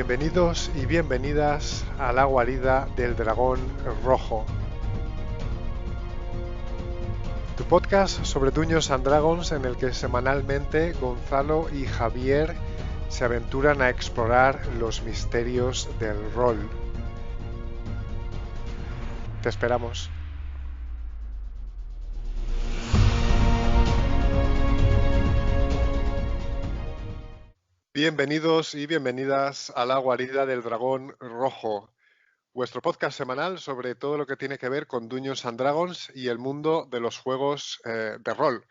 Bienvenidos y bienvenidas a la guarida del dragón rojo. Tu podcast sobre Dungeons and Dragons en el que semanalmente Gonzalo y Javier se aventuran a explorar los misterios del rol. Te esperamos. Bienvenidos y bienvenidas a la guarida del dragón rojo, vuestro podcast semanal sobre todo lo que tiene que ver con Dungeons and Dragons y el mundo de los juegos de rol.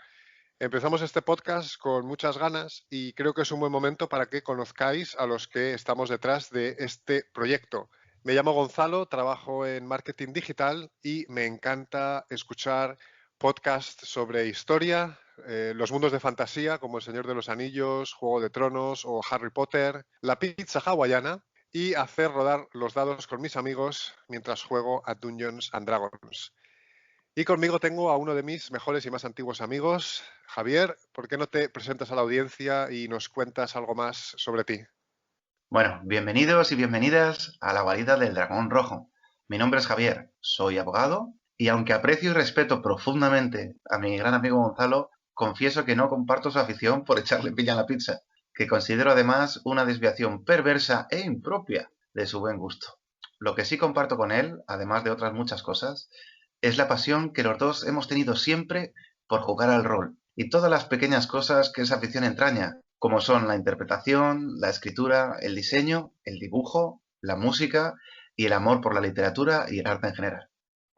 Empezamos este podcast con muchas ganas y creo que es un buen momento para que conozcáis a los que estamos detrás de este proyecto. Me llamo Gonzalo, trabajo en marketing digital y me encanta escuchar podcasts sobre historia, los mundos de fantasía como El Señor de los Anillos, Juego de Tronos o Harry Potter, la pizza hawaiana y hacer rodar los dados con mis amigos mientras juego a Dungeons and Dragons. Y conmigo tengo a uno de mis mejores y más antiguos amigos, Javier. ¿Por qué no te presentas a la audiencia y nos cuentas algo más sobre ti? Bueno, bienvenidos y bienvenidas a la guarida del dragón rojo. Mi nombre es Javier, soy abogado y aunque aprecio y respeto profundamente a mi gran amigo Gonzalo, confieso que no comparto su afición por echarle piña a la pizza, que considero además una desviación perversa e impropia de su buen gusto. Lo que sí comparto con él, además de otras muchas cosas, es la pasión que los dos hemos tenido siempre por jugar al rol y todas las pequeñas cosas que esa afición entraña, como son la interpretación, la escritura, el diseño, el dibujo, la música y el amor por la literatura y el arte en general.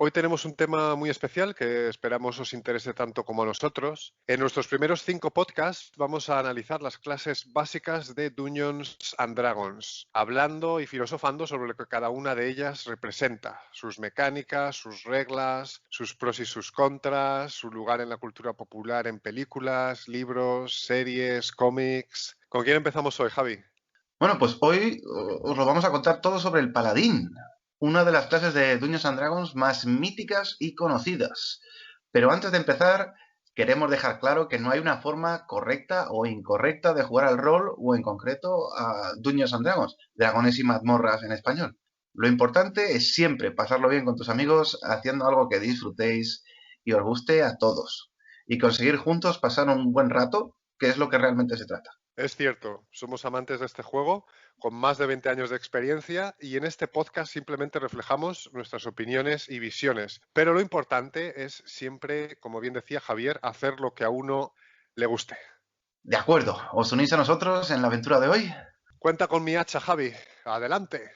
Hoy tenemos un tema muy especial que esperamos os interese tanto como a nosotros. En nuestros primeros 5 podcasts vamos a analizar las clases básicas de Dungeons and Dragons, hablando y filosofando sobre lo que cada una de ellas representa, sus mecánicas, sus reglas, sus pros y sus contras, su lugar en la cultura popular en películas, libros, series, cómics. ¿Con quién empezamos hoy, Javi? Bueno, pues hoy os lo vamos a contar todo sobre el Paladín, una de las clases de Dungeons and Dragons más míticas y conocidas. Pero antes de empezar, queremos dejar claro que no hay una forma correcta o incorrecta de jugar al rol o en concreto a Dungeons and Dragons, dragones y mazmorras en español. Lo importante es siempre pasarlo bien con tus amigos haciendo algo que disfrutéis y os guste a todos. Y conseguir juntos pasar un buen rato, que es lo que realmente se trata. Es cierto, somos amantes de este juego con más de 20 años de experiencia y en este podcast simplemente reflejamos nuestras opiniones y visiones. Pero lo importante es siempre, como bien decía Javier, hacer lo que a uno le guste. De acuerdo, ¿os unís a nosotros en la aventura de hoy? Cuenta con mi hacha, Javi. Adelante.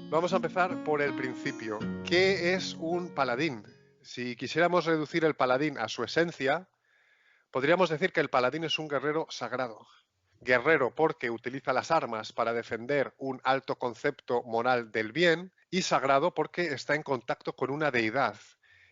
Vamos a empezar por el principio. ¿Qué es un paladín? Si quisiéramos reducir el paladín a su esencia, podríamos decir que el paladín es un guerrero sagrado. Guerrero porque utiliza las armas para defender un alto concepto moral del bien y sagrado porque está en contacto con una deidad.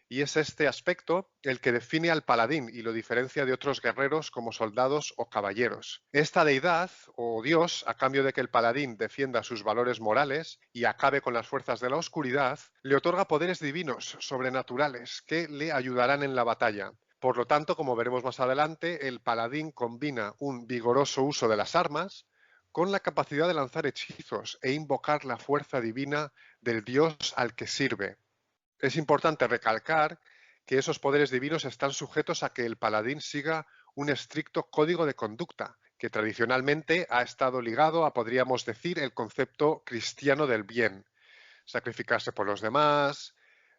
Y es este aspecto el que define al paladín y lo diferencia de otros guerreros como soldados o caballeros. Esta deidad o Dios, a cambio de que el paladín defienda sus valores morales y acabe con las fuerzas de la oscuridad, le otorga poderes divinos, sobrenaturales, que le ayudarán en la batalla. Por lo tanto, como veremos más adelante, el paladín combina un vigoroso uso de las armas con la capacidad de lanzar hechizos e invocar la fuerza divina del dios al que sirve. Es importante recalcar que esos poderes divinos están sujetos a que el paladín siga un estricto código de conducta, que tradicionalmente ha estado ligado a, podríamos decir, el concepto cristiano del bien. Sacrificarse por los demás,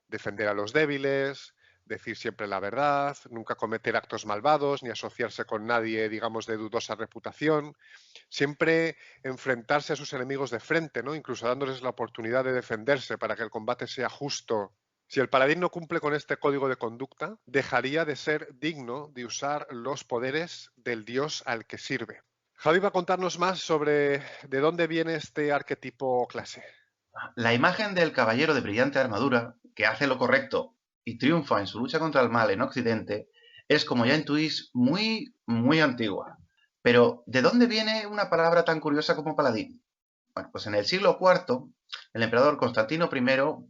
defender a los débiles, decir siempre la verdad, nunca cometer actos malvados ni asociarse con nadie, digamos, de dudosa reputación, siempre enfrentarse a sus enemigos de frente, ¿no? Incluso dándoles la oportunidad de defenderse para que el combate sea justo. Si el paladín no cumple con este código de conducta, dejaría de ser digno de usar los poderes del dios al que sirve. Javi va a contarnos más sobre de dónde viene este arquetipo clase. La imagen del caballero de brillante armadura, que hace lo correcto y triunfa en su lucha contra el mal en Occidente, es, como ya intuís, muy antigua. Pero, ¿de dónde viene una palabra tan curiosa como paladín? Bueno, pues en el siglo IV, el emperador Constantino I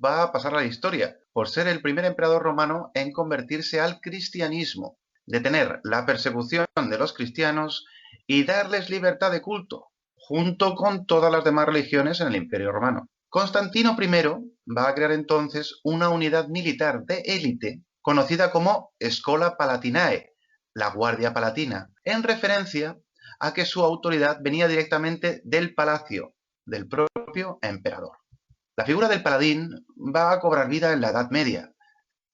va a pasar a la historia por ser el primer emperador romano en convertirse al cristianismo, detener la persecución de los cristianos y darles libertad de culto, junto con todas las demás religiones en el Imperio Romano. Constantino I va a crear entonces una unidad militar de élite conocida como Schola Palatinae, la Guardia Palatina, en referencia a que su autoridad venía directamente del palacio del propio emperador. La figura del paladín va a cobrar vida en la Edad Media,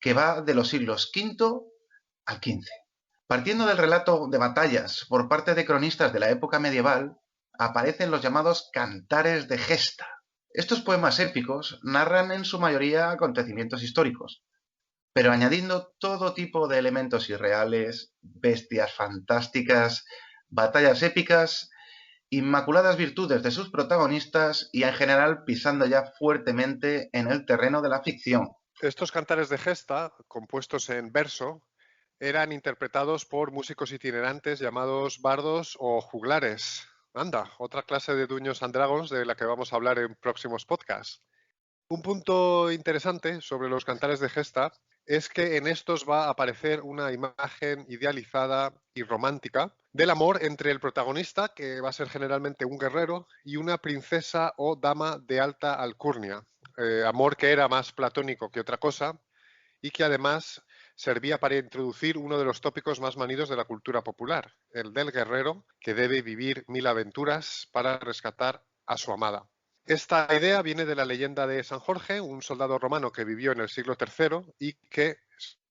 que va de los siglos V al XV. Partiendo del relato de batallas por parte de cronistas de la época medieval, aparecen los llamados cantares de gesta. Estos poemas épicos narran en su mayoría acontecimientos históricos, pero añadiendo todo tipo de elementos irreales, bestias fantásticas, batallas épicas, inmaculadas virtudes de sus protagonistas y en general pisando ya fuertemente en el terreno de la ficción. Estos cantares de gesta, compuestos en verso, eran interpretados por músicos itinerantes llamados bardos o juglares. Anda, otra clase de Dungeons and Dragons de la que vamos a hablar en próximos podcasts. Un punto interesante sobre los cantares de gesta es que en estos va a aparecer una imagen idealizada y romántica del amor entre el protagonista, que va a ser generalmente un guerrero, y una princesa o dama de alta alcurnia. Amor que era más platónico que otra cosa y que además servía para introducir uno de los tópicos más manidos de la cultura popular, el del guerrero que debe vivir 1000 aventuras para rescatar a su amada. Esta idea viene de la leyenda de San Jorge, un soldado romano que vivió en el siglo III y que,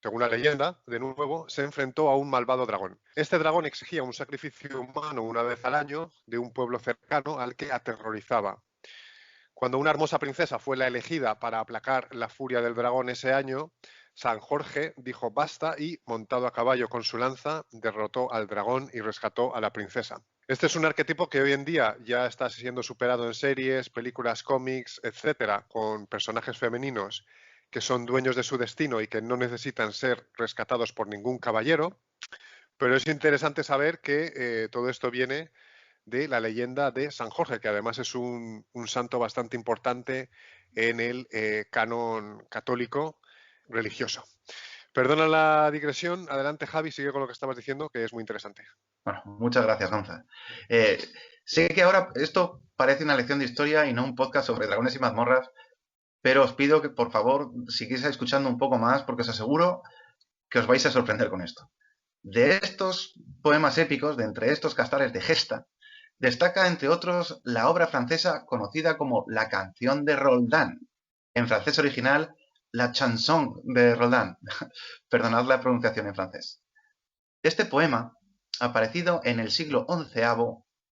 según la leyenda, de nuevo, se enfrentó a un malvado dragón. Este dragón exigía un sacrificio humano una vez al año de un pueblo cercano al que aterrorizaba. Cuando una hermosa princesa fue la elegida para aplacar la furia del dragón ese año, San Jorge dijo basta y, montado a caballo con su lanza, derrotó al dragón y rescató a la princesa. Este es un arquetipo que hoy en día ya está siendo superado en series, películas, cómics, etcétera, con personajes femeninos que son dueños de su destino y que no necesitan ser rescatados por ningún caballero. Pero es interesante saber que todo esto viene de la leyenda de San Jorge, que además es un santo bastante importante en el canon católico religioso. Perdona la digresión. Adelante, Javi, sigue con lo que estabas diciendo, que es muy interesante. Bueno, muchas gracias, Gonza. Sé que ahora esto parece una lección de historia y no un podcast sobre dragones y mazmorras, pero os pido que, por favor, sigáis escuchando un poco más, porque os aseguro que os vais a sorprender con esto. De estos poemas épicos, de entre estos cantares de gesta, destaca, entre otros, la obra francesa conocida como La canción de Roldán. En francés original, La chanson de Roldán. Perdonad la pronunciación en francés. Este poema, aparecido en el siglo XI,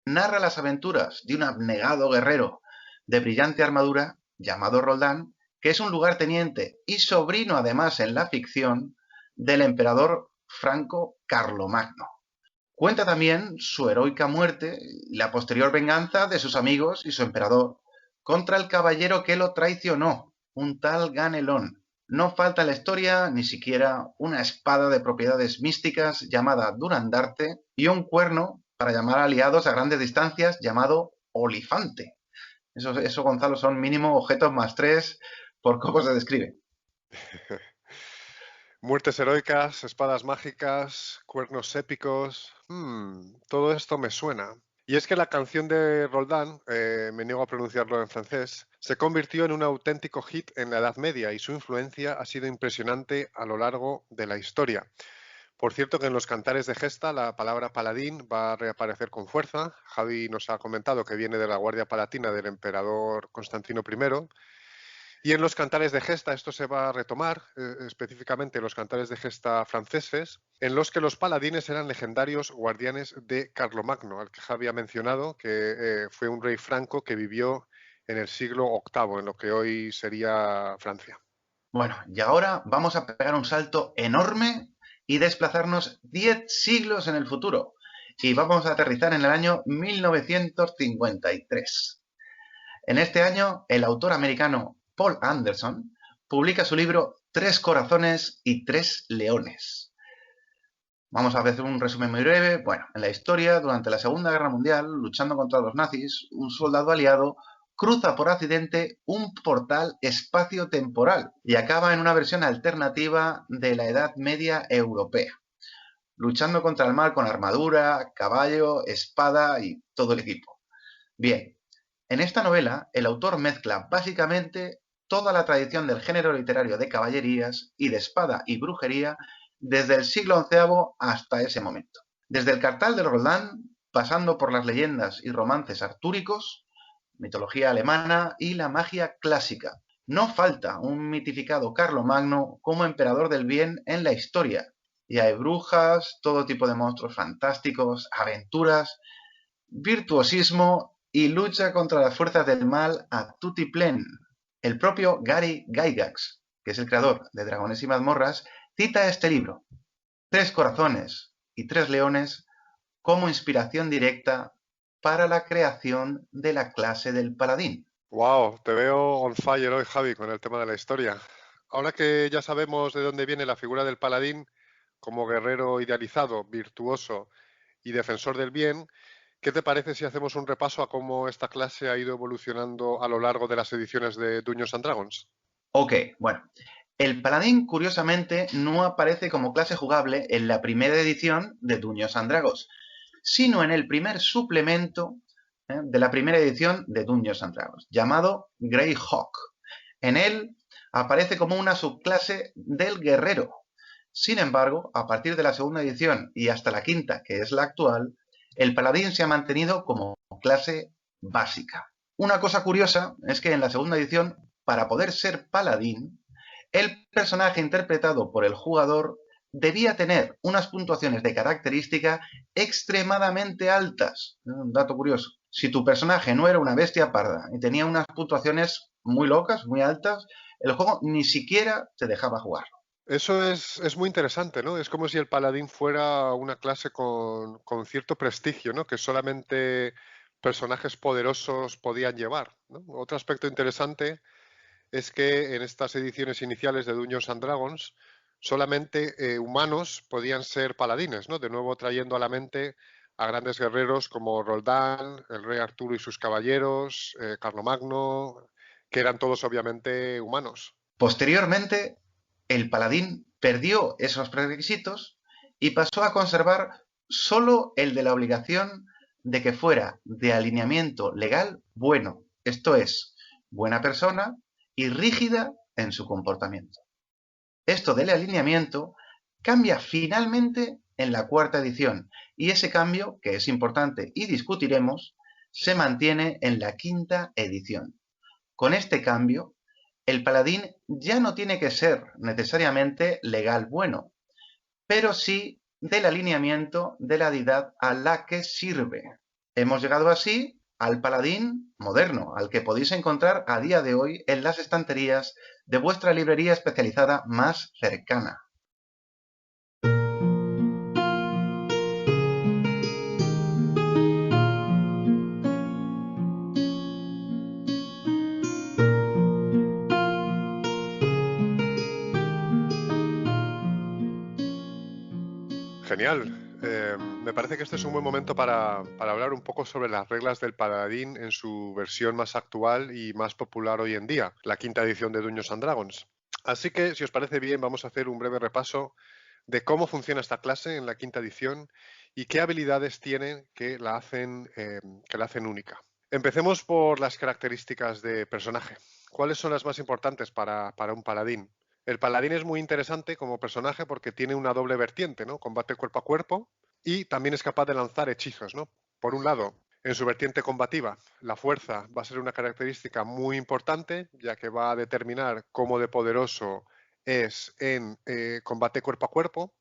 narra las aventuras de un abnegado guerrero de brillante armadura llamado Roldán, que es un lugarteniente y sobrino además en la ficción del emperador franco Carlomagno. Cuenta también su heroica muerte y la posterior venganza de sus amigos y su emperador contra el caballero que lo traicionó, un tal Ganelón. No falta en la historia ni siquiera una espada de propiedades místicas llamada Durandarte y un cuerno para llamar aliados a grandes distancias llamado Olifante. Eso, Gonzalo, son mínimo objetos +3 por cómo se describe. Muertes heroicas, espadas mágicas, cuernos épicos. Todo esto me suena. Y es que la canción de Roldán, me niego a pronunciarlo en francés, se convirtió en un auténtico hit en la Edad Media y su influencia ha sido impresionante a lo largo de la historia. Por cierto que en los cantares de gesta la palabra paladín va a reaparecer con fuerza. Javi nos ha comentado que viene de la Guardia Palatina del emperador Constantino I. Y en los cantares de gesta esto se va a retomar, específicamente los cantares de gesta franceses, en los que los paladines eran legendarios guardianes de Carlomagno, al que Javi ha mencionado, que fue un rey franco que vivió en el siglo VIII, en lo que hoy sería Francia. Bueno, y ahora vamos a pegar un salto enorme y desplazarnos 10 siglos en el futuro. Y vamos a aterrizar en el año 1953. En este año, el autor americano Paul Anderson publica su libro 3 corazones y 3 leones. Vamos a hacer un resumen muy breve. Bueno, en la historia, durante la Segunda Guerra Mundial, luchando contra los nazis, un soldado aliado cruza por accidente un portal espacio-temporal y acaba en una versión alternativa de la Edad Media europea, luchando contra el mal con armadura, caballo, espada y todo el equipo. Bien, en esta novela el autor mezcla básicamente toda la tradición del género literario de caballerías y de espada y brujería desde el siglo XI hasta ese momento. Desde el Cartal de Roldán, pasando por las leyendas y romances artúricos, mitología alemana y la magia clásica. No falta un mitificado Carlomagno como emperador del bien en la historia. Y hay brujas, todo tipo de monstruos fantásticos, aventuras, virtuosismo y lucha contra las fuerzas del mal a tutiplén. El propio Gary Gygax, que es el creador de Dragones y Mazmorras, cita este libro, Tres corazones y tres leones, como inspiración directa para la creación de la clase del paladín. Wow, te veo on fire hoy, Javi, con el tema de la historia. Ahora que ya sabemos de dónde viene la figura del paladín como guerrero idealizado, virtuoso y defensor del bien, ¿qué te parece si hacemos un repaso a cómo esta clase ha ido evolucionando a lo largo de las ediciones de Dungeons and Dragons? Ok, bueno. El paladín, curiosamente, no aparece como clase jugable en la primera edición de Dungeons and Dragons, sino en el primer suplemento de la primera edición de Dungeons and Dragons, llamado Greyhawk. En él aparece como una subclase del guerrero. Sin embargo, a partir de la segunda edición y hasta la quinta, que es la actual, el paladín se ha mantenido como clase básica. Una cosa curiosa es que en la segunda edición, para poder ser paladín, el personaje interpretado por el jugador debía tener unas puntuaciones de característica extremadamente altas. Un dato curioso. Si tu personaje no era una bestia parda y tenía unas puntuaciones muy locas, muy altas, el juego ni siquiera te dejaba jugar. Eso es muy interesante, ¿no? Es como si el paladín fuera una clase con cierto prestigio, ¿no? Que solamente personajes poderosos podían llevar, ¿no? Otro aspecto interesante es que en estas ediciones iniciales de Dungeons and Dragons solamente humanos podían ser paladines, ¿no? De nuevo trayendo a la mente a grandes guerreros como Roldán, el rey Arturo y sus caballeros, Carlomagno, que eran todos obviamente humanos. Posteriormente, el paladín perdió esos prerequisitos y pasó a conservar solo el de la obligación de que fuera de alineamiento legal bueno, esto es, buena persona y rígida en su comportamiento. Esto del alineamiento cambia finalmente en la cuarta edición y ese cambio, que es importante y discutiremos, se mantiene en la quinta edición. Con este cambio, el paladín ya no tiene que ser necesariamente legal bueno, pero sí del alineamiento de la deidad a la que sirve. Hemos llegado así al paladín moderno, al que podéis encontrar a día de hoy en las estanterías de vuestra librería especializada más cercana. Genial. Me parece que este es un buen momento para hablar un poco sobre las reglas del paladín en su versión más actual y más popular hoy en día, la quinta edición de Dungeons and Dragons. Así que, si os parece bien, vamos a hacer un breve repaso de cómo funciona esta clase en la quinta edición y qué habilidades tiene que la hacen única. Empecemos por las características de personaje. ¿Cuáles son las más importantes para un paladín? El paladín es muy interesante como personaje porque tiene una doble vertiente, ¿no? Combate cuerpo a cuerpo y también es capaz de lanzar hechizos, ¿no? Por un lado, en su vertiente combativa, la fuerza va a ser una característica muy importante, ya que va a determinar cómo de poderoso es en combate cuerpo a cuerpo.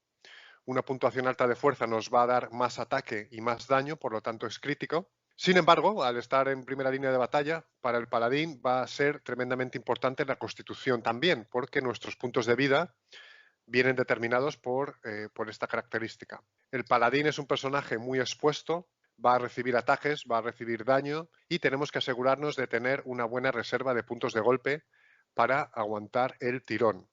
Una puntuación alta de fuerza nos va a dar más ataque y más daño, por lo tanto es crítico. Sin embargo, al estar en primera línea de batalla, para el paladín va a ser tremendamente importante la constitución también, porque nuestros puntos de vida vienen determinados por esta característica. El paladín es un personaje muy expuesto, va a recibir ataques, va a recibir daño y tenemos que asegurarnos de tener una buena reserva de puntos de golpe para aguantar el tirón.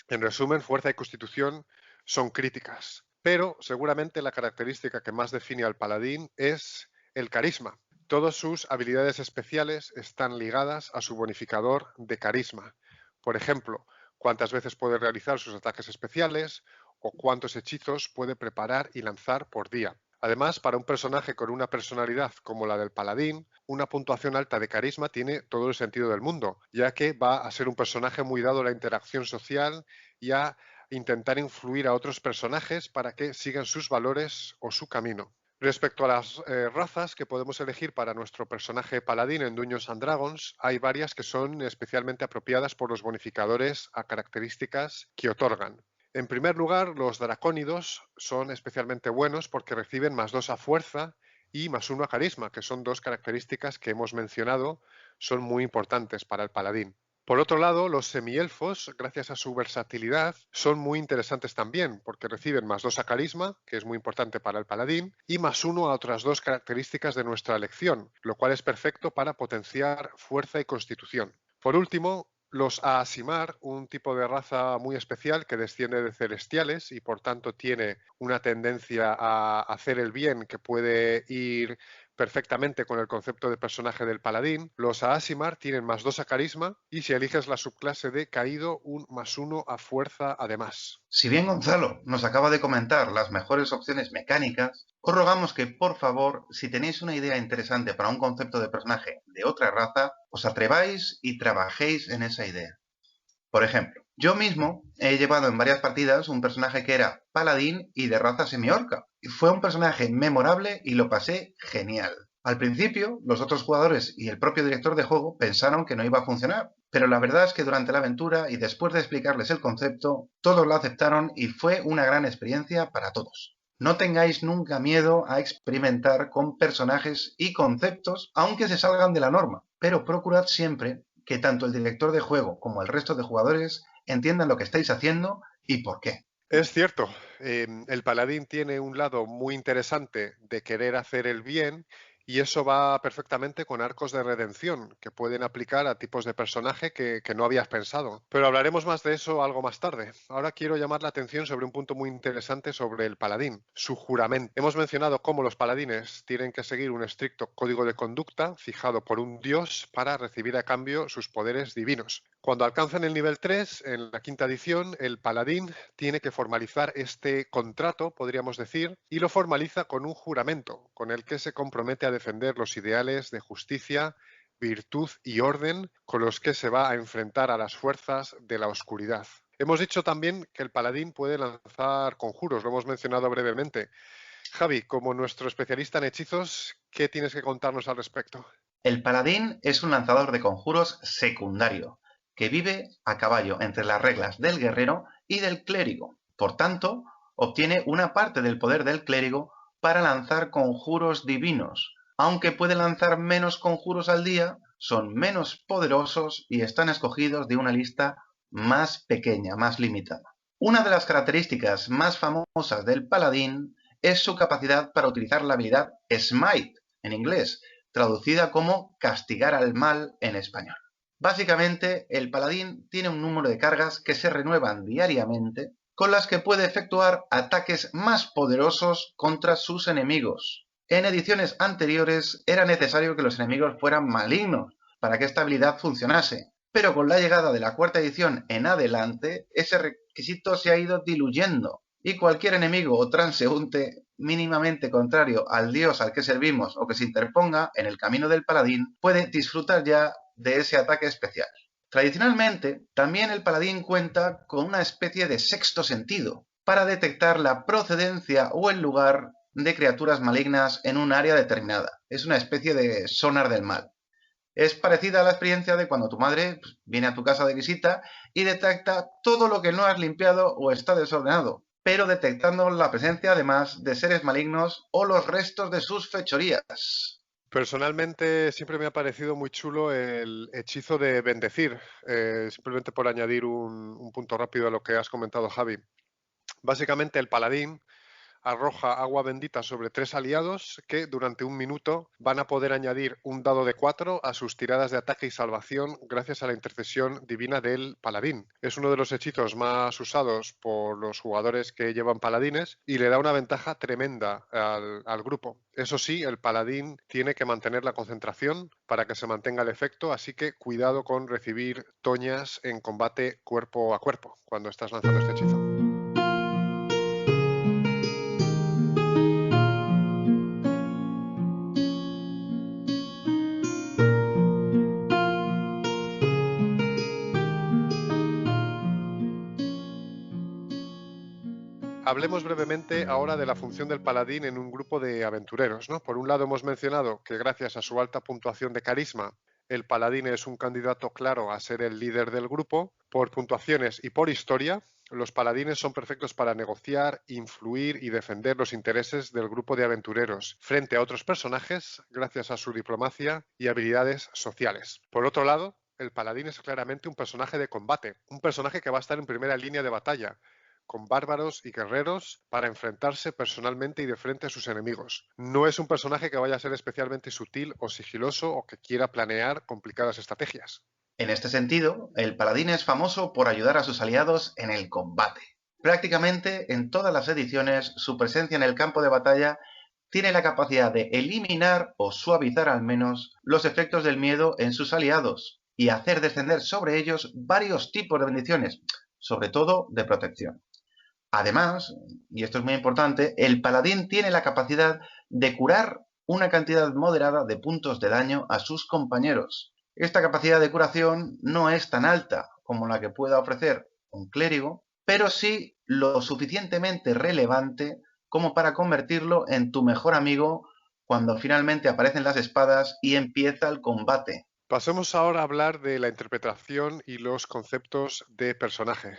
En resumen, fuerza y constitución son críticas, pero seguramente la característica que más define al paladín es el carisma. Todas sus habilidades especiales están ligadas a su bonificador de carisma. Por ejemplo, cuántas veces puede realizar sus ataques especiales o cuántos hechizos puede preparar y lanzar por día. Además, para un personaje con una personalidad como la del paladín, una puntuación alta de carisma tiene todo el sentido del mundo, ya que va a ser un personaje muy dado a la interacción social y a intentar influir a otros personajes para que sigan sus valores o su camino. Respecto a las razas que podemos elegir para nuestro personaje paladín en Dungeons and Dragons, hay varias que son especialmente apropiadas por los bonificadores a características que otorgan. En primer lugar, los dracónidos son especialmente buenos porque reciben +2 a fuerza y +1 a carisma, que son dos características que hemos mencionado, son muy importantes para el paladín. Por otro lado, los semielfos, gracias a su versatilidad, son muy interesantes también, porque reciben +2 a carisma, que es muy importante para el paladín, y +1 a otras dos características de nuestra elección, lo cual es perfecto para potenciar fuerza y constitución. Por último, los Aasimar, un tipo de raza muy especial que desciende de celestiales y por tanto tiene una tendencia a hacer el bien que puede ir perfectamente con el concepto de personaje del paladín. Los Aasimar tienen +2 a carisma y si eliges la subclase de caído, un +1 a fuerza además. Si bien Gonzalo nos acaba de comentar las mejores opciones mecánicas, os rogamos que, por favor, si tenéis una idea interesante para un concepto de personaje de otra raza, os atreváis y trabajéis en esa idea. Por ejemplo, yo mismo he llevado en varias partidas un personaje que era paladín y de raza semiorca. Y fue un personaje memorable y lo pasé genial. Al principio, los otros jugadores y el propio director de juego pensaron que no iba a funcionar, pero la verdad es que durante la aventura y después de explicarles el concepto, todos lo aceptaron y fue una gran experiencia para todos. No tengáis nunca miedo a experimentar con personajes y conceptos, aunque se salgan de la norma, pero procurad siempre que tanto el director de juego como el resto de jugadores entiendan lo que estáis haciendo y por qué. Es cierto, el paladín tiene un lado muy interesante de querer hacer el bien y eso va perfectamente con arcos de redención que pueden aplicar a tipos de personaje que no habías pensado. Pero hablaremos más de eso algo más tarde. Ahora quiero llamar la atención sobre un punto muy interesante sobre el paladín, su juramento. Hemos mencionado cómo los paladines tienen que seguir un estricto código de conducta fijado por un dios para recibir a cambio sus poderes divinos. Cuando alcanzan el nivel 3, en la quinta edición, el paladín tiene que formalizar este contrato, podríamos decir, y lo formaliza con un juramento, con el que se compromete a defender los ideales de justicia, virtud y orden con los que se va a enfrentar a las fuerzas de la oscuridad. Hemos dicho también que el paladín puede lanzar conjuros, lo hemos mencionado brevemente. Javi, como nuestro especialista en hechizos, ¿qué tienes que contarnos al respecto? El paladín es un lanzador de conjuros secundario, que vive a caballo entre las reglas del guerrero y del clérigo. Por tanto, obtiene una parte del poder del clérigo para lanzar conjuros divinos. Aunque puede lanzar menos conjuros al día, son menos poderosos y están escogidos de una lista más pequeña, más limitada. Una de las características más famosas del paladín es su capacidad para utilizar la habilidad Smite, en inglés, traducida como castigar al mal en español. Básicamente, el paladín tiene un número de cargas que se renuevan diariamente, con las que puede efectuar ataques más poderosos contra sus enemigos. En ediciones anteriores era necesario que los enemigos fueran malignos para que esta habilidad funcionase, pero con la llegada de la cuarta edición en adelante, ese requisito se ha ido diluyendo y cualquier enemigo o transeúnte mínimamente contrario al dios al que servimos o que se interponga en el camino del paladín puede disfrutar ya de ese ataque especial. Tradicionalmente, también el paladín cuenta con una especie de sexto sentido para detectar la procedencia o el lugar de criaturas malignas en un área determinada. Es una especie de sonar del mal. Es parecida a la experiencia de cuando tu madre viene a tu casa de visita y detecta todo lo que no has limpiado o está desordenado, pero detectando la presencia además de seres malignos o los restos de sus fechorías. Personalmente siempre me ha parecido muy chulo el hechizo de bendecir, simplemente por añadir un punto rápido a lo que has comentado, Javi. Básicamente el paladín, arroja agua bendita sobre 3 aliados que durante 1 minuto van a poder añadir un dado de 4 a sus tiradas de ataque y salvación gracias a la intercesión divina del paladín. Es uno de los hechizos más usados por los jugadores que llevan paladines y le da una ventaja tremenda al grupo. Eso sí, el paladín tiene que mantener la concentración para que se mantenga el efecto, así que cuidado con recibir toñas en combate cuerpo a cuerpo cuando estás lanzando este hechizo. Hablemos brevemente ahora de la función del paladín en un grupo de aventureros, ¿no? Por un lado hemos mencionado que gracias a su alta puntuación de carisma, el paladín es un candidato claro a ser el líder del grupo. Por puntuaciones y por historia, los paladines son perfectos para negociar, influir y defender los intereses del grupo de aventureros frente a otros personajes gracias a su diplomacia y habilidades sociales. Por otro lado, el paladín es claramente un personaje de combate, un personaje que va a estar en primera línea de batalla, con bárbaros y guerreros para enfrentarse personalmente y de frente a sus enemigos. No es un personaje que vaya a ser especialmente sutil o sigiloso o que quiera planear complicadas estrategias. En este sentido, el paladín es famoso por ayudar a sus aliados en el combate. Prácticamente en todas las ediciones, su presencia en el campo de batalla tiene la capacidad de eliminar o suavizar al menos los efectos del miedo en sus aliados y hacer descender sobre ellos varios tipos de bendiciones, sobre todo de protección. Además, y esto es muy importante, el paladín tiene la capacidad de curar una cantidad moderada de puntos de daño a sus compañeros. Esta capacidad de curación no es tan alta como la que pueda ofrecer un clérigo, pero sí lo suficientemente relevante como para convertirlo en tu mejor amigo cuando finalmente aparecen las espadas y empieza el combate. Pasemos ahora a hablar de la interpretación y los conceptos de personaje.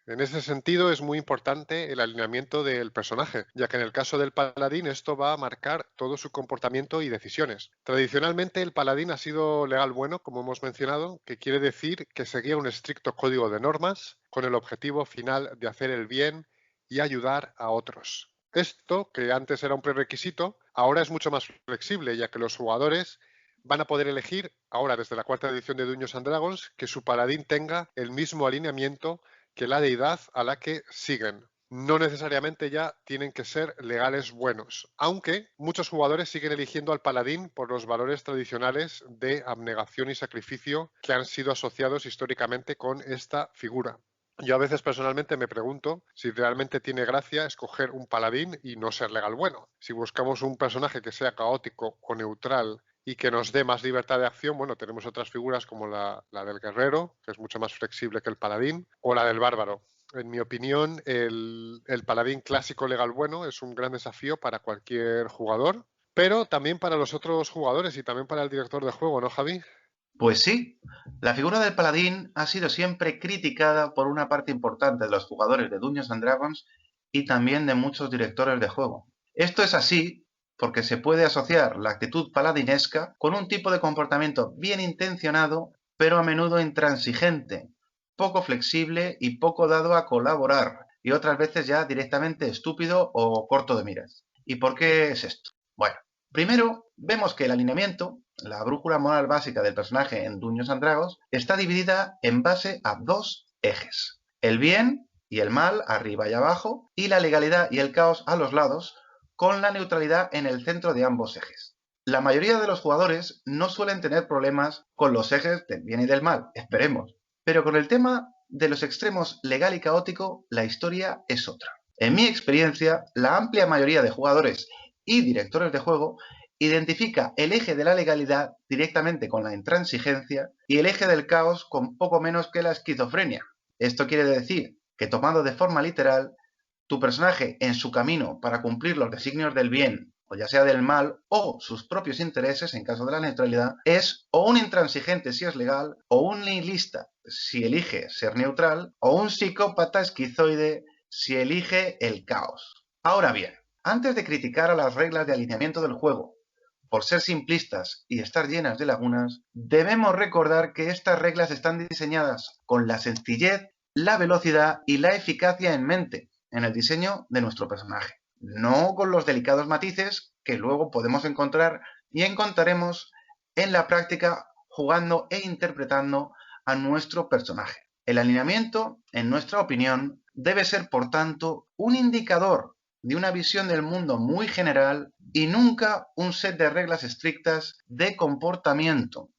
En ese sentido es muy importante el alineamiento del personaje, ya que en el caso del paladín esto va a marcar todo su comportamiento y decisiones. Tradicionalmente el paladín ha sido legal bueno, como hemos mencionado, que quiere decir que seguía un estricto código de normas con el objetivo final de hacer el bien y ayudar a otros. Esto, que antes era un prerequisito, ahora es mucho más flexible, ya que los jugadores van a poder elegir, ahora desde la 4ª edición de Dungeons and Dragons, que su paladín tenga el mismo alineamiento que la deidad a la que siguen. No necesariamente ya tienen que ser legales buenos, aunque muchos jugadores siguen eligiendo al paladín por los valores tradicionales de abnegación y sacrificio que han sido asociados históricamente con esta figura. Yo a veces personalmente me pregunto si realmente tiene gracia escoger un paladín y no ser legal bueno. Si buscamos un personaje que sea caótico o neutral y que nos dé más libertad de acción, bueno, tenemos otras figuras como la del guerrero, que es mucho más flexible que el paladín, o la del bárbaro. En mi opinión, el paladín clásico legal bueno es un gran desafío para cualquier jugador, pero también para los otros jugadores y también para el director de juego, ¿no, Javi? Pues sí, la figura del paladín ha sido siempre criticada por una parte importante de los jugadores de Dungeons and Dragons y también de muchos directores de juego. Esto es así porque se puede asociar la actitud paladinesca con un tipo de comportamiento bien intencionado, pero a menudo intransigente, poco flexible y poco dado a colaborar, y otras veces ya directamente estúpido o corto de miras. ¿Y por qué es esto? Bueno, primero vemos que el alineamiento, la brújula moral básica del personaje en Dungeons and Dragons, está dividida en base a dos ejes: el bien y el mal arriba y abajo, y la legalidad y el caos a los lados, con la neutralidad en el centro de ambos ejes. La mayoría de los jugadores no suelen tener problemas con los ejes del bien y del mal, esperemos, pero con el tema de los extremos legal y caótico, la historia es otra. En mi experiencia, la amplia mayoría de jugadores y directores de juego identifica el eje de la legalidad directamente con la intransigencia y el eje del caos con poco menos que la esquizofrenia. Esto quiere decir que, tomado de forma literal, tu personaje en su camino para cumplir los designios del bien, o ya sea del mal, o sus propios intereses en caso de la neutralidad, es o un intransigente si es legal, o un nihilista si elige ser neutral, o un psicópata esquizoide si elige el caos. Ahora bien, antes de criticar a las reglas de alineamiento del juego por ser simplistas y estar llenas de lagunas, debemos recordar que estas reglas están diseñadas con la sencillez, la velocidad y la eficacia en mente en el diseño de nuestro personaje. no con los delicados matices que luego podemos encontrar y encontraremos en la práctica jugando e interpretando a nuestro personaje. El alineamiento, en nuestra opinión, debe ser, por tanto, un indicador de una visión del mundo muy general y nunca un set de reglas estrictas de comportamiento.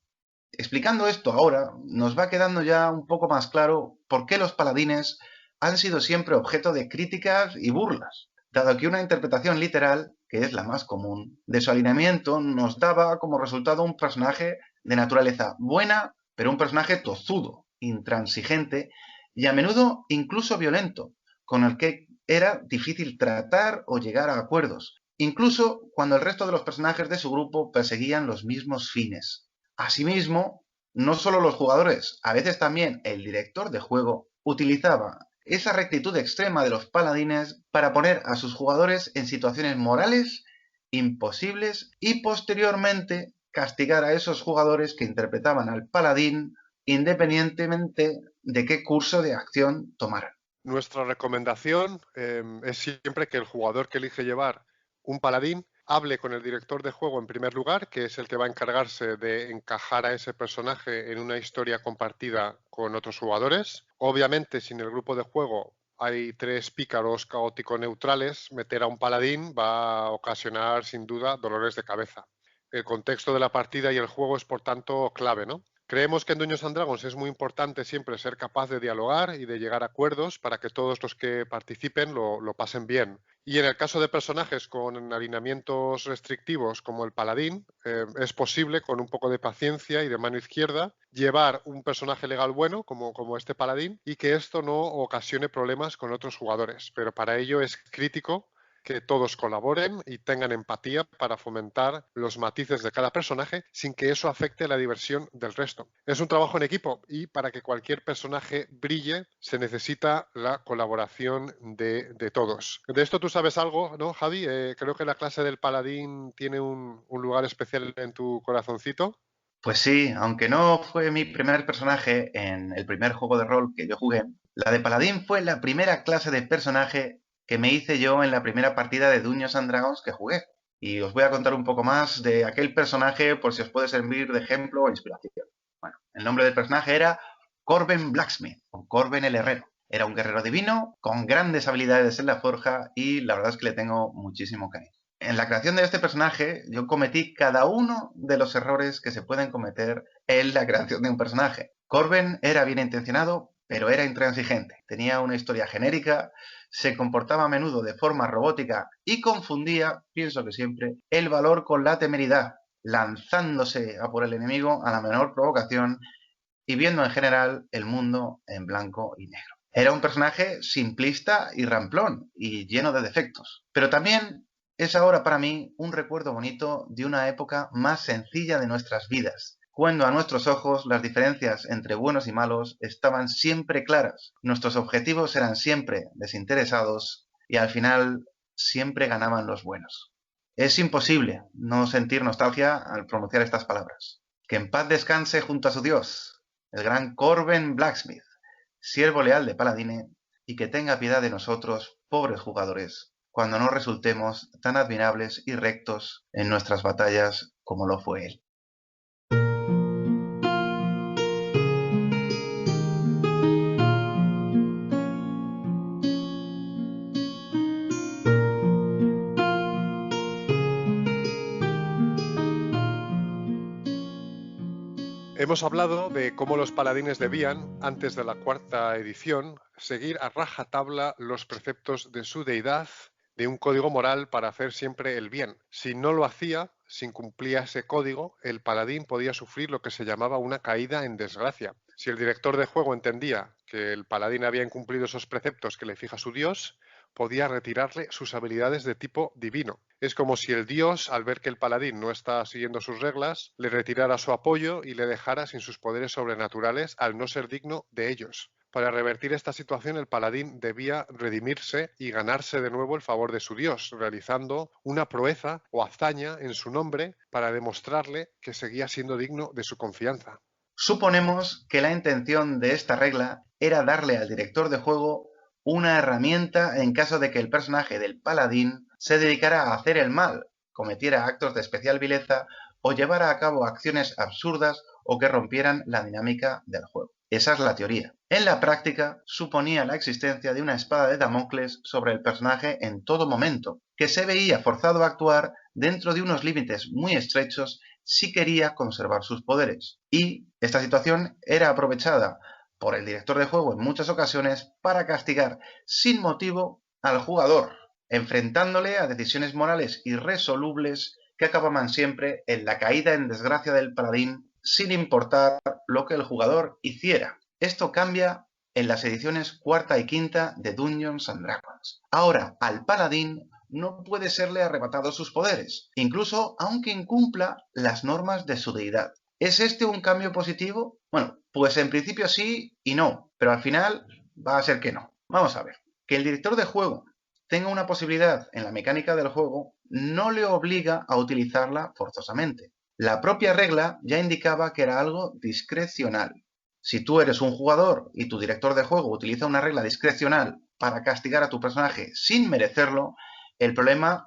Explicando esto ahora, nos va quedando ya un poco más claro por qué los paladines han sido siempre objeto de críticas y burlas, dado que una interpretación literal, que es la más común, de su alineamiento nos daba como resultado un personaje de naturaleza buena, pero un personaje tozudo, intransigente y a menudo incluso violento, con el que era difícil tratar o llegar a acuerdos, incluso cuando el resto de los personajes de su grupo perseguían los mismos fines. Asimismo, no solo los jugadores, a veces también el director de juego utilizaba esa rectitud extrema de los paladines para poner a sus jugadores en situaciones morales imposibles y posteriormente castigar a esos jugadores que interpretaban al paladín independientemente de qué curso de acción tomaran. Nuestra recomendación es siempre que el jugador que elige llevar un paladín hable con el director de juego en primer lugar, que es el que va a encargarse de encajar a ese personaje en una historia compartida con otros jugadores. Obviamente, si en el grupo de juego hay 3 pícaros caótico neutrales, meter a un paladín va a ocasionar sin duda dolores de cabeza. El contexto de la partida y el juego es por tanto clave, ¿no? Creemos que en Dungeons and Dragons es muy importante siempre ser capaz de dialogar y de llegar a acuerdos para que todos los que participen lo pasen bien. Y en el caso de personajes con alineamientos restrictivos como el paladín, es posible con un poco de paciencia y de mano izquierda llevar un personaje legal bueno como este paladín y que esto no ocasione problemas con otros jugadores. Pero para ello es crítico que todos colaboren y tengan empatía para fomentar los matices de cada personaje sin que eso afecte la diversión del resto. Es un trabajo en equipo y para que cualquier personaje brille se necesita la colaboración de todos. De esto tú sabes algo, ¿no, Javi? Creo que la clase del paladín tiene un lugar especial en tu corazoncito. Pues sí, aunque no fue mi primer personaje en el primer juego de rol que yo jugué, la de Paladín fue la primera clase de personaje que me hice yo en la primera partida de Dungeons and Dragons que jugué. Y os voy a contar un poco más de aquel personaje por si os puede servir de ejemplo o inspiración. Bueno, el nombre del personaje era Corben Blacksmith, o Corben el Herrero. Era un guerrero divino, con grandes habilidades en la forja y la verdad es que le tengo muchísimo cariño. En la creación de este personaje yo cometí cada uno de los errores que se pueden cometer en la creación de un personaje. Corben era bien intencionado, pero era intransigente. Tenía una historia genérica, se comportaba a menudo de forma robótica y confundía, pienso que siempre, el valor con la temeridad, lanzándose a por el enemigo a la menor provocación y viendo en general el mundo en blanco y negro. Era un personaje simplista y ramplón y lleno de defectos, pero también es ahora para mí un recuerdo bonito de una época más sencilla de nuestras vidas, cuando a nuestros ojos las diferencias entre buenos y malos estaban siempre claras, nuestros objetivos eran siempre desinteresados y al final siempre ganaban los buenos. Es imposible no sentir nostalgia al pronunciar estas palabras. Que en paz descanse junto a su Dios, el gran Corben Blacksmith, siervo leal de Paladine, y que tenga piedad de nosotros, pobres jugadores, cuando no resultemos tan admirables y rectos en nuestras batallas como lo fue él. Hemos hablado de cómo los paladines debían, antes de la 4ª edición, seguir a rajatabla los preceptos de su deidad, de un código moral para hacer siempre el bien. Si no lo hacía, si incumplía ese código, el paladín podía sufrir lo que se llamaba una caída en desgracia. Si el director de juego entendía que el paladín había incumplido esos preceptos que le fija su dios, podía retirarle sus habilidades de tipo divino. Es como si el dios, al ver que el paladín no está siguiendo sus reglas, le retirara su apoyo y le dejara sin sus poderes sobrenaturales al no ser digno de ellos. Para revertir esta situación, el paladín debía redimirse y ganarse de nuevo el favor de su dios, realizando una proeza o hazaña en su nombre para demostrarle que seguía siendo digno de su confianza. Suponemos que la intención de esta regla era darle al director de juego una herramienta en caso de que el personaje del paladín se dedicara a hacer el mal, cometiera actos de especial vileza o llevara a cabo acciones absurdas o que rompieran la dinámica del juego. Esa es la teoría. En la práctica, suponía la existencia de una espada de Damocles sobre el personaje en todo momento, que se veía forzado a actuar dentro de unos límites muy estrechos si quería conservar sus poderes. Y esta situación era aprovechada por el director de juego en muchas ocasiones para castigar sin motivo al jugador, enfrentándole a decisiones morales irresolubles que acababan siempre en la caída en desgracia del paladín sin importar lo que el jugador hiciera. Esto cambia en las ediciones cuarta y quinta de Dungeons and Dragons. Ahora, al paladín no puede serle arrebatado sus poderes, incluso aunque incumpla las normas de su deidad. ¿Es este un cambio positivo? Bueno, pues en principio sí y no, pero al final va a ser que no. Vamos a ver. Que el director de juego tenga una posibilidad en la mecánica del juego no le obliga a utilizarla forzosamente. La propia regla ya indicaba que era algo discrecional. Si tú eres un jugador y tu director de juego utiliza una regla discrecional para castigar a tu personaje sin merecerlo, el problema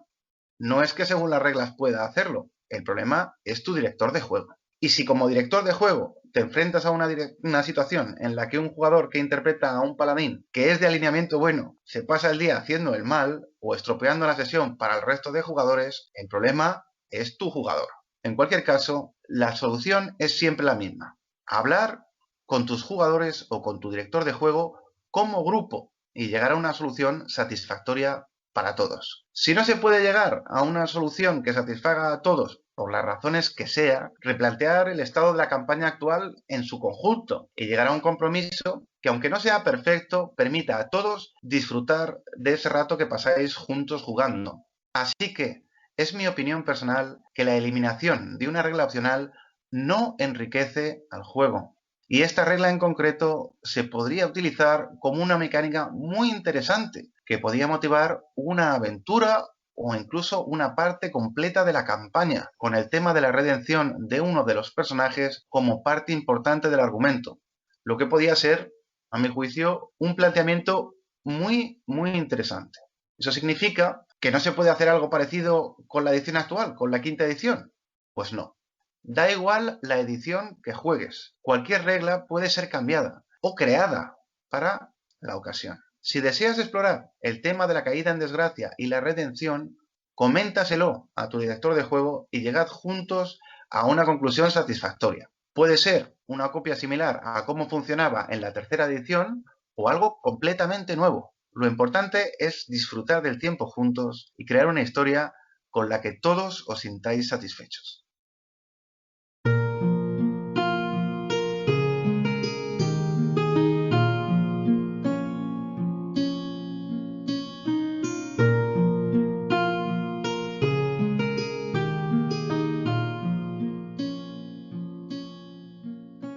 no es que según las reglas pueda hacerlo, el problema es tu director de juego. Y si como director de juego te enfrentas a una situación en la que un jugador que interpreta a un paladín que es de alineamiento bueno se pasa el día haciendo el mal o estropeando la sesión para el resto de jugadores, el problema es tu jugador. En cualquier caso, la solución es siempre la misma. Hablar con tus jugadores o con tu director de juego como grupo y llegar a una solución satisfactoria para todos. Si no se puede llegar a una solución que satisfaga a todos por las razones que sea, replantear el estado de la campaña actual en su conjunto y llegar a un compromiso que, aunque no sea perfecto, permita a todos disfrutar de ese rato que pasáis juntos jugando. Así que es mi opinión personal que la eliminación de una regla opcional no enriquece al juego. Y esta regla en concreto se podría utilizar como una mecánica muy interesante que podía motivar una aventura o incluso una parte completa de la campaña, con el tema de la redención de uno de los personajes como parte importante del argumento, lo que podía ser, a mi juicio, un planteamiento muy interesante. ¿Eso significa que no se puede hacer algo parecido con la edición actual, con la quinta edición? Pues no. Da igual la edición que juegues. Cualquier regla puede ser cambiada o creada para la ocasión. Si deseas explorar el tema de la caída en desgracia y la redención, coméntaselo a tu director de juego y llegad juntos a una conclusión satisfactoria. Puede ser una copia similar a cómo funcionaba en la tercera edición o algo completamente nuevo. Lo importante es disfrutar del tiempo juntos y crear una historia con la que todos os sintáis satisfechos.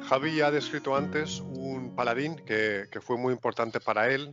Javi ha descrito antes un paladín que fue muy importante para él,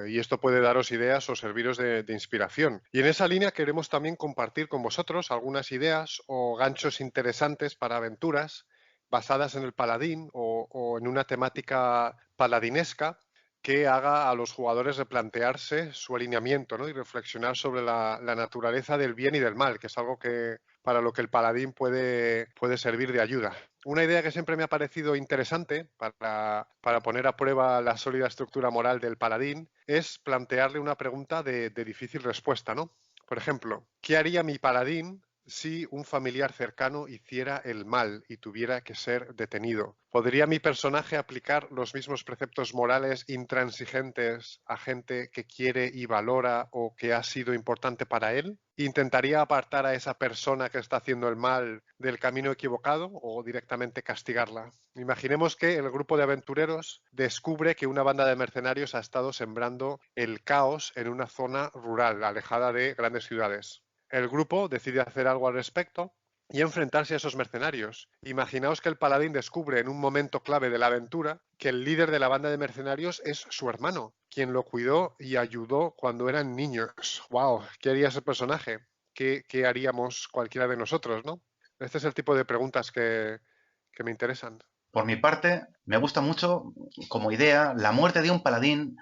y esto puede daros ideas o serviros de inspiración. Y en esa línea queremos también compartir con vosotros algunas ideas o ganchos interesantes para aventuras basadas en el paladín o en una temática paladinesca que haga a los jugadores replantearse su alineamiento, ¿no? Y reflexionar sobre la naturaleza del bien y del mal, que es algo que para lo que el paladín puede servir de ayuda. Una idea que siempre me ha parecido interesante para poner a prueba la sólida estructura moral del paladín es plantearle una pregunta de difícil respuesta, ¿no? Por ejemplo, ¿qué haría mi paladín si un familiar cercano hiciera el mal y tuviera que ser detenido? ¿Podría mi personaje aplicar los mismos preceptos morales intransigentes a gente que quiere y valora o que ha sido importante para él? ¿Intentaría apartar a esa persona que está haciendo el mal del camino equivocado o directamente castigarla? Imaginemos que el grupo de aventureros descubre que una banda de mercenarios ha estado sembrando el caos en una zona rural, alejada de grandes ciudades. El grupo decide hacer algo al respecto y enfrentarse a esos mercenarios. Imaginaos que el paladín descubre en un momento clave de la aventura que el líder de la banda de mercenarios es su hermano, quien lo cuidó y ayudó cuando eran niños. ¡Wow! ¿Qué haría ese personaje? ¿Qué haríamos cualquiera de nosotros, no? Este es el tipo de preguntas que me interesan. Por mi parte, me gusta mucho como idea la muerte de un paladín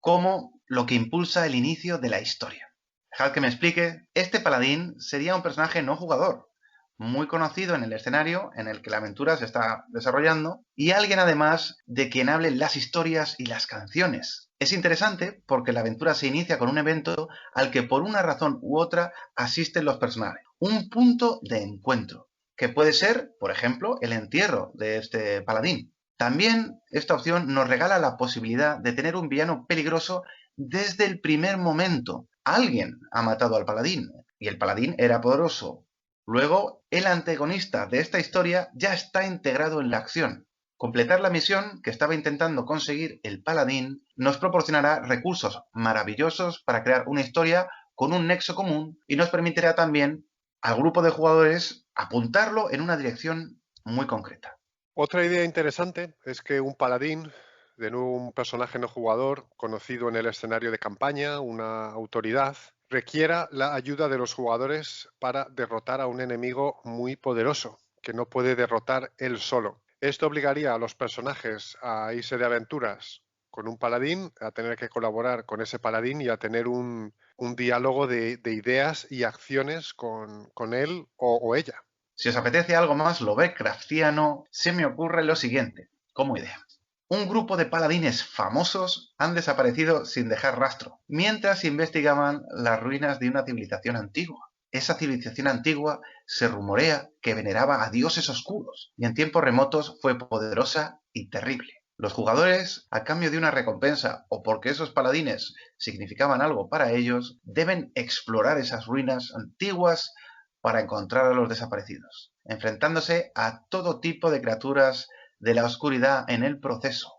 como lo que impulsa el inicio de la historia. Dejad que me explique. Este paladín sería un personaje no jugador, muy conocido en el escenario en el que la aventura se está desarrollando, y alguien además de quien hablen las historias y las canciones. Es interesante porque la aventura se inicia con un evento al que por una razón u otra asisten los personajes. Un punto de encuentro, que puede ser, por ejemplo, el entierro de este paladín. También esta opción nos regala la posibilidad de tener un villano peligroso desde el primer momento. Alguien ha matado al paladín y el paladín era poderoso. Luego, el antagonista de esta historia ya está integrado en la acción. Completar la misión que estaba intentando conseguir el paladín nos proporcionará recursos maravillosos para crear una historia con un nexo común y nos permitirá también al grupo de jugadores apuntarlo en una dirección muy concreta. Otra idea interesante es que un paladín, de nuevo un personaje no jugador, conocido en el escenario de campaña, una autoridad, requiera la ayuda de los jugadores para derrotar a un enemigo muy poderoso, que no puede derrotar él solo. Esto obligaría a los personajes a irse de aventuras con un paladín, a tener que colaborar con ese paladín y a tener un diálogo de ideas y acciones con él o ella. Si os apetece algo más Lovecraftiano, se me ocurre lo siguiente, como idea. Un grupo de paladines famosos han desaparecido sin dejar rastro, mientras investigaban las ruinas de una civilización antigua. Esa civilización antigua se rumorea que veneraba a dioses oscuros y en tiempos remotos fue poderosa y terrible. Los jugadores, a cambio de una recompensa o porque esos paladines significaban algo para ellos, deben explorar esas ruinas antiguas para encontrar a los desaparecidos, enfrentándose a todo tipo de criaturas de la oscuridad en el proceso.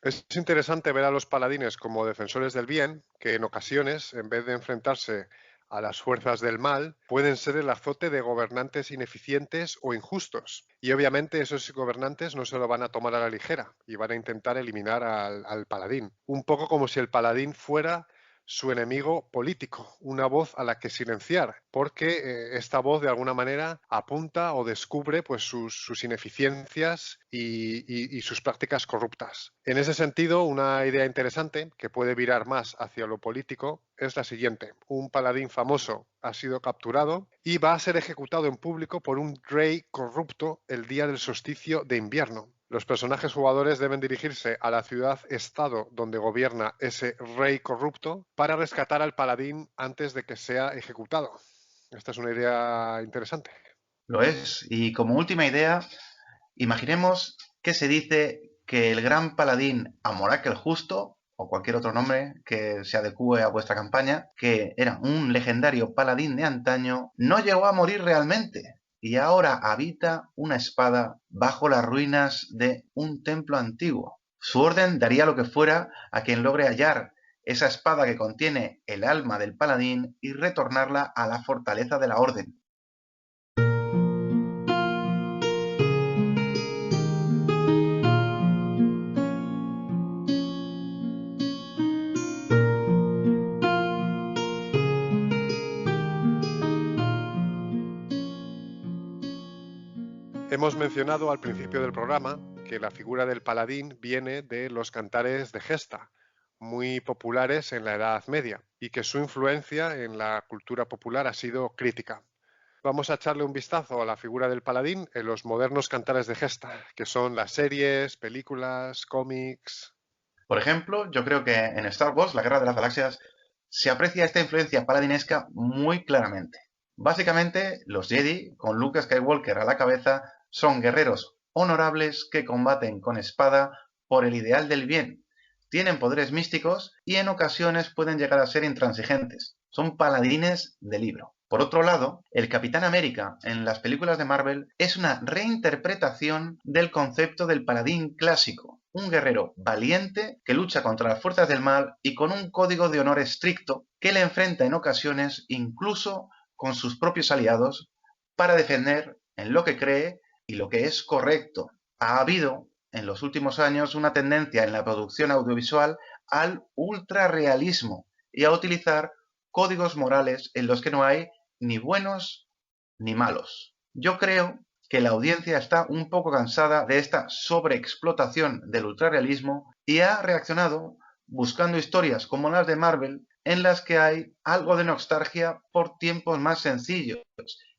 Es interesante ver a los paladines como defensores del bien, que en ocasiones, en vez de enfrentarse a las fuerzas del mal, pueden ser el azote de gobernantes ineficientes o injustos. Y obviamente esos gobernantes no se lo van a tomar a la ligera y van a intentar eliminar al paladín. Un poco como si el paladín fuera su enemigo político, una voz a la que silenciar, porque esta voz de alguna manera apunta o descubre pues, sus ineficiencias y sus prácticas corruptas. En ese sentido, una idea interesante que puede virar más hacia lo político es la siguiente. Un paladín famoso ha sido capturado y va a ser ejecutado en público por un rey corrupto el día del solsticio de invierno. Los personajes jugadores deben dirigirse a la ciudad-estado donde gobierna ese rey corrupto para rescatar al paladín antes de que sea ejecutado. Esta es una idea interesante. Lo es. Y como última idea, imaginemos que se dice que el gran paladín Amorak el Justo, o cualquier otro nombre que se adecue a vuestra campaña, que era un legendario paladín de antaño, no llegó a morir realmente y ahora habita una espada bajo las ruinas de un templo antiguo. Su orden daría lo que fuera a quien logre hallar esa espada que contiene el alma del paladín y retornarla a la fortaleza de la orden. Hemos mencionado al principio del programa que la figura del paladín viene de los cantares de gesta, muy populares en la Edad Media, y que su influencia en la cultura popular ha sido crítica. Vamos a echarle un vistazo a la figura del paladín en los modernos cantares de gesta, que son las series, películas, cómics. Por ejemplo, yo creo que en Star Wars, la Guerra de las Galaxias, se aprecia esta influencia paladinesca muy claramente. Básicamente, los Jedi, con Luke Skywalker a la cabeza, son guerreros honorables que combaten con espada por el ideal del bien. Tienen poderes místicos y en ocasiones pueden llegar a ser intransigentes. Son paladines de libro. Por otro lado, el Capitán América en las películas de Marvel es una reinterpretación del concepto del paladín clásico. Un guerrero valiente que lucha contra las fuerzas del mal y con un código de honor estricto que le enfrenta en ocasiones incluso con sus propios aliados para defender en lo que cree y lo que es correcto. Ha habido en los últimos años una tendencia en la producción audiovisual al ultrarrealismo y a utilizar códigos morales en los que no hay ni buenos ni malos. Yo creo que la audiencia está un poco cansada de esta sobreexplotación del ultrarrealismo y ha reaccionado buscando historias como las de Marvel en las que hay algo de nostalgia por tiempos más sencillos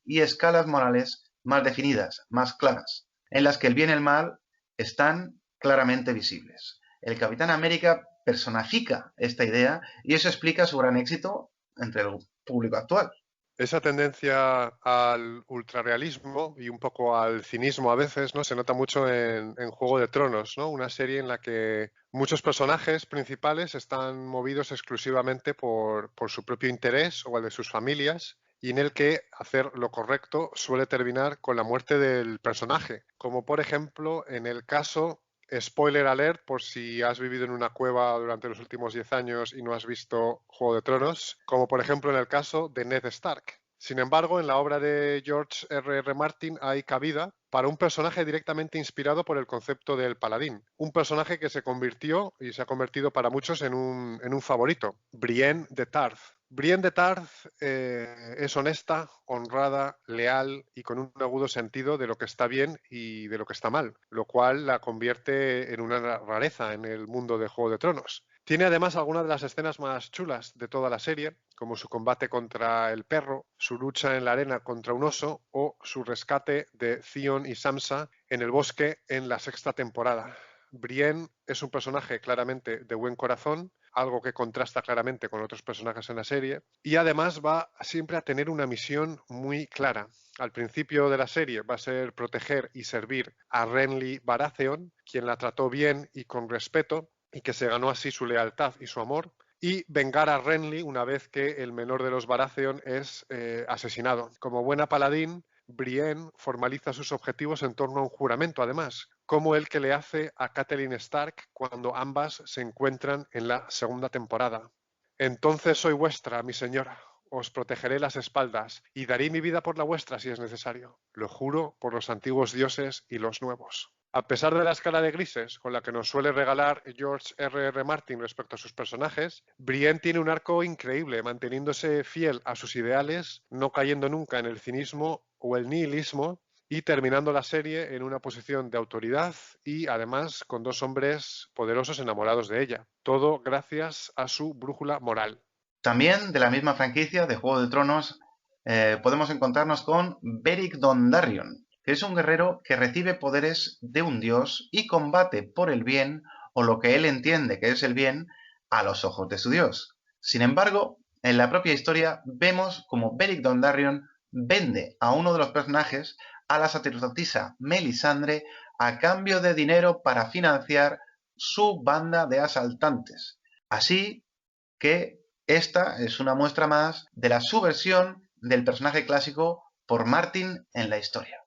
y escalas morales más definidas, más claras, en las que el bien y el mal están claramente visibles. El Capitán América personifica esta idea y eso explica su gran éxito entre el público actual. Esa tendencia al ultrarrealismo y un poco al cinismo a veces, ¿no? Se nota mucho en Juego de Tronos, ¿no? Una serie en la que muchos personajes principales están movidos exclusivamente por su propio interés o el de sus familias, y en el que hacer lo correcto suele terminar con la muerte del personaje, como por ejemplo en el caso, spoiler alert, por si has vivido en una cueva durante los últimos 10 años y no has visto Juego de Tronos, como por ejemplo en el caso de Ned Stark. Sin embargo, en la obra de George R.R. Martin hay cabida para un personaje directamente inspirado por el concepto del paladín. Un personaje que se convirtió y se ha convertido para muchos en un favorito, Brienne de Tarth. Brienne de Tarth es honesta, honrada, leal y con un agudo sentido de lo que está bien y de lo que está mal, lo cual la convierte en una rareza en el mundo de Juego de Tronos. Tiene además algunas de las escenas más chulas de toda la serie, como su combate contra el perro, su lucha en la arena contra un oso o su rescate de Theon y Sansa en el bosque en la 6ª temporada. Brienne es un personaje claramente de buen corazón, algo que contrasta claramente con otros personajes en la serie, y además va siempre a tener una misión muy clara. Al principio de la serie va a ser proteger y servir a Renly Baratheon, quien la trató bien y con respeto, y que se ganó así su lealtad y su amor, y vengar a Renly una vez que el menor de los Baratheon es asesinado. Como buena paladín, Brienne formaliza sus objetivos en torno a un juramento, además, como el que le hace a Catelyn Stark cuando ambas se encuentran en la 2ª temporada. Entonces soy vuestra, mi señora. Os protegeré las espaldas y daré mi vida por la vuestra si es necesario. Lo juro por los antiguos dioses y los nuevos. A pesar de la escala de grises con la que nos suele regalar George R.R. Martin respecto a sus personajes, Brienne tiene un arco increíble, manteniéndose fiel a sus ideales, no cayendo nunca en el cinismo o el nihilismo, y terminando la serie en una posición de autoridad y además con 2 hombres poderosos enamorados de ella. Todo gracias a su brújula moral. También de la misma franquicia de Juego de Tronos podemos encontrarnos con Beric Dondarrion, que es un guerrero que recibe poderes de un dios y combate por el bien, o lo que él entiende que es el bien, a los ojos de su dios. Sin embargo, en la propia historia vemos como Beric Dondarrion vende a uno de los personajes, a la sacerdotisa Melisandre, a cambio de dinero para financiar su banda de asaltantes. Así que esta es una muestra más de la subversión del personaje clásico por Martin en la historia.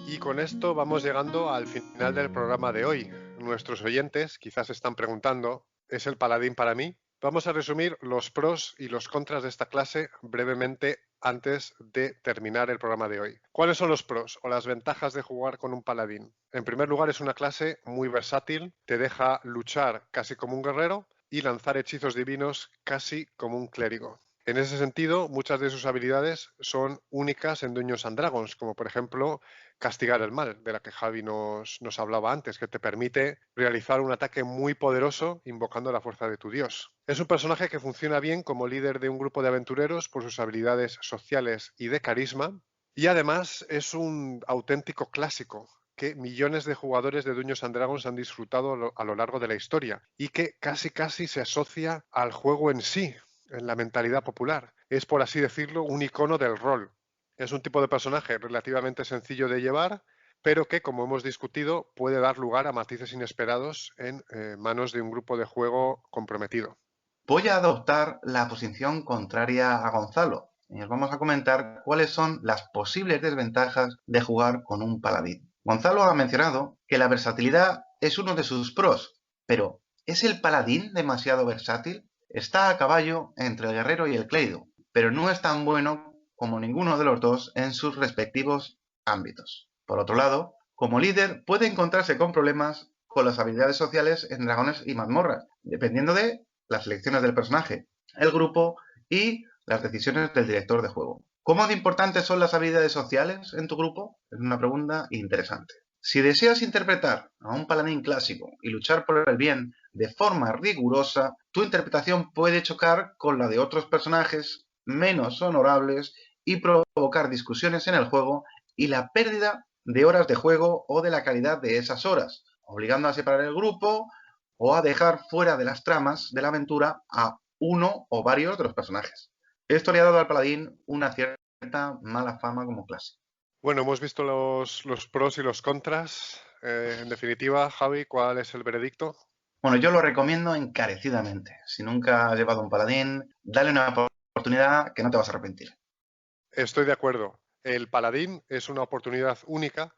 Y con esto vamos llegando al final del programa de hoy. Nuestros oyentes quizás se están preguntando, ¿es el paladín para mí? Vamos a resumir los pros y los contras de esta clase brevemente antes de terminar el programa de hoy. ¿Cuáles son los pros o las ventajas de jugar con un paladín? En primer lugar, es una clase muy versátil, te deja luchar casi como un guerrero y lanzar hechizos divinos casi como un clérigo. En ese sentido, muchas de sus habilidades son únicas en Dungeons and Dragons, como por ejemplo castigar el mal, de la que Javi nos hablaba antes, que te permite realizar un ataque muy poderoso invocando la fuerza de tu dios. Es un personaje que funciona bien como líder de un grupo de aventureros por sus habilidades sociales y de carisma, y además es un auténtico clásico que millones de jugadores de Dungeons and Dragons han disfrutado a lo largo de la historia y que casi se asocia al juego en sí, en la mentalidad popular. Es, por así decirlo, un icono del rol. Es un tipo de personaje relativamente sencillo de llevar, pero que, como hemos discutido, puede dar lugar a matices inesperados en manos de un grupo de juego comprometido. Voy a adoptar la posición contraria a Gonzalo y os vamos a comentar cuáles son las posibles desventajas de jugar con un paladín. Gonzalo ha mencionado que la versatilidad es uno de sus pros, pero ¿es el paladín demasiado versátil? Está a caballo entre el guerrero y el clérigo, pero no es tan bueno como ninguno de los dos en sus respectivos ámbitos. Por otro lado, como líder puede encontrarse con problemas con las habilidades sociales en dragones y mazmorras, dependiendo de las elecciones del personaje, el grupo y las decisiones del director de juego. ¿Cómo de importantes son las habilidades sociales en tu grupo? Es una pregunta interesante. Si deseas interpretar a un paladín clásico y luchar por el bien de forma rigurosa, tu interpretación puede chocar con la de otros personajes menos honorables y provocar discusiones en el juego y la pérdida de horas de juego o de la calidad de esas horas, obligando a separar el grupo o a dejar fuera de las tramas de la aventura a uno o varios de los personajes. Esto le ha dado al paladín una cierta mala fama como clase. Bueno, hemos visto los pros y los contras. En definitiva, Javi, ¿cuál es el veredicto? Bueno, yo lo recomiendo encarecidamente. Si nunca has llevado un paladín, dale una oportunidad que no te vas a arrepentir. Estoy de acuerdo. El paladín es una oportunidad única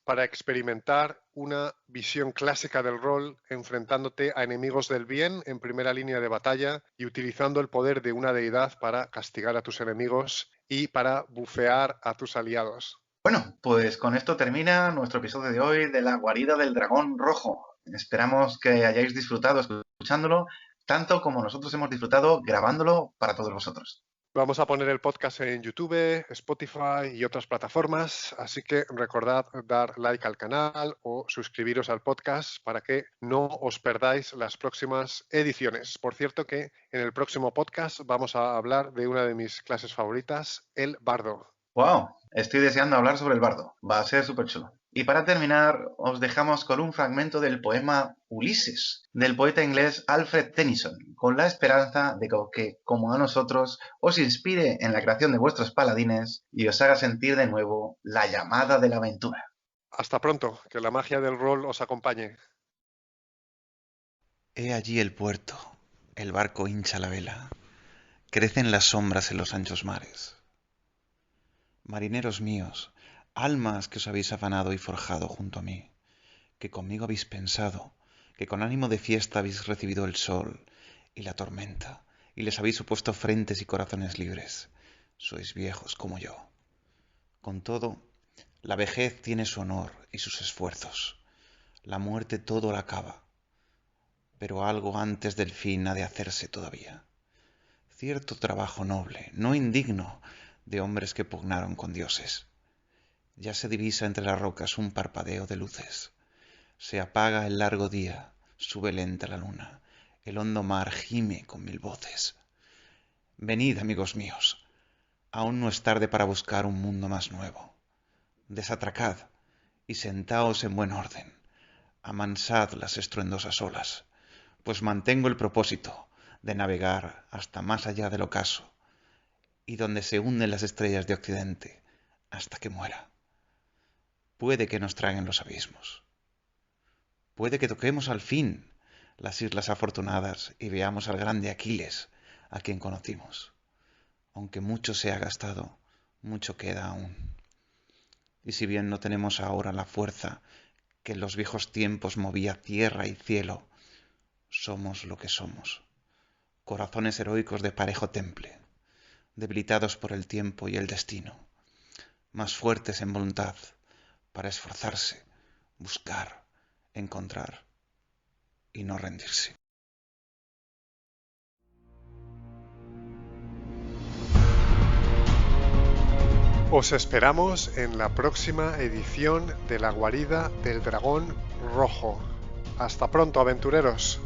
para experimentar una visión clásica del rol, enfrentándote a enemigos del bien en primera línea de batalla y utilizando el poder de una deidad para castigar a tus enemigos y para bufear a tus aliados. Bueno, pues con esto termina nuestro episodio de hoy de la guarida del dragón rojo. Esperamos que hayáis disfrutado escuchándolo, tanto como nosotros hemos disfrutado grabándolo para todos vosotros. Vamos a poner el podcast en YouTube, Spotify y otras plataformas, así que recordad dar like al canal o suscribiros al podcast para que no os perdáis las próximas ediciones. Por cierto que en el próximo podcast vamos a hablar de una de mis clases favoritas, el bardo. ¡Wow! Estoy deseando hablar sobre el bardo. Va a ser súper chulo. Y para terminar, os dejamos con un fragmento del poema Ulises, del poeta inglés Alfred Tennyson, con la esperanza de que, como a nosotros, os inspire en la creación de vuestros paladines y os haga sentir de nuevo la llamada de la aventura. Hasta pronto, que la magia del rol os acompañe. He allí el puerto, el barco hincha la vela, crecen las sombras en los anchos mares. Marineros míos, almas que os habéis afanado y forjado junto a mí, que conmigo habéis pensado, que con ánimo de fiesta habéis recibido el sol y la tormenta, y les habéis opuesto frentes y corazones libres, sois viejos como yo. Con todo, la vejez tiene su honor y sus esfuerzos, la muerte todo la acaba, pero algo antes del fin ha de hacerse todavía. Cierto trabajo noble, no indigno, de hombres que pugnaron con dioses. Ya se divisa entre las rocas un parpadeo de luces. Se apaga el largo día, sube lenta la luna, el hondo mar gime con mil voces. Venid, amigos míos, aún no es tarde para buscar un mundo más nuevo. Desatracad y sentaos en buen orden, amansad las estruendosas olas, pues mantengo el propósito de navegar hasta más allá del ocaso, y donde se hunden las estrellas de Occidente hasta que muera. Puede que nos traguen los abismos. Puede que toquemos al fin las islas afortunadas y veamos al grande Aquiles, a quien conocimos. Aunque mucho se ha gastado, mucho queda aún. Y si bien no tenemos ahora la fuerza que en los viejos tiempos movía tierra y cielo, somos lo que somos, corazones heroicos de parejo temple, debilitados por el tiempo y el destino, más fuertes en voluntad para esforzarse, buscar, encontrar y no rendirse. Os esperamos en la próxima edición de La Guarida del Dragón Rojo. Hasta pronto, aventureros.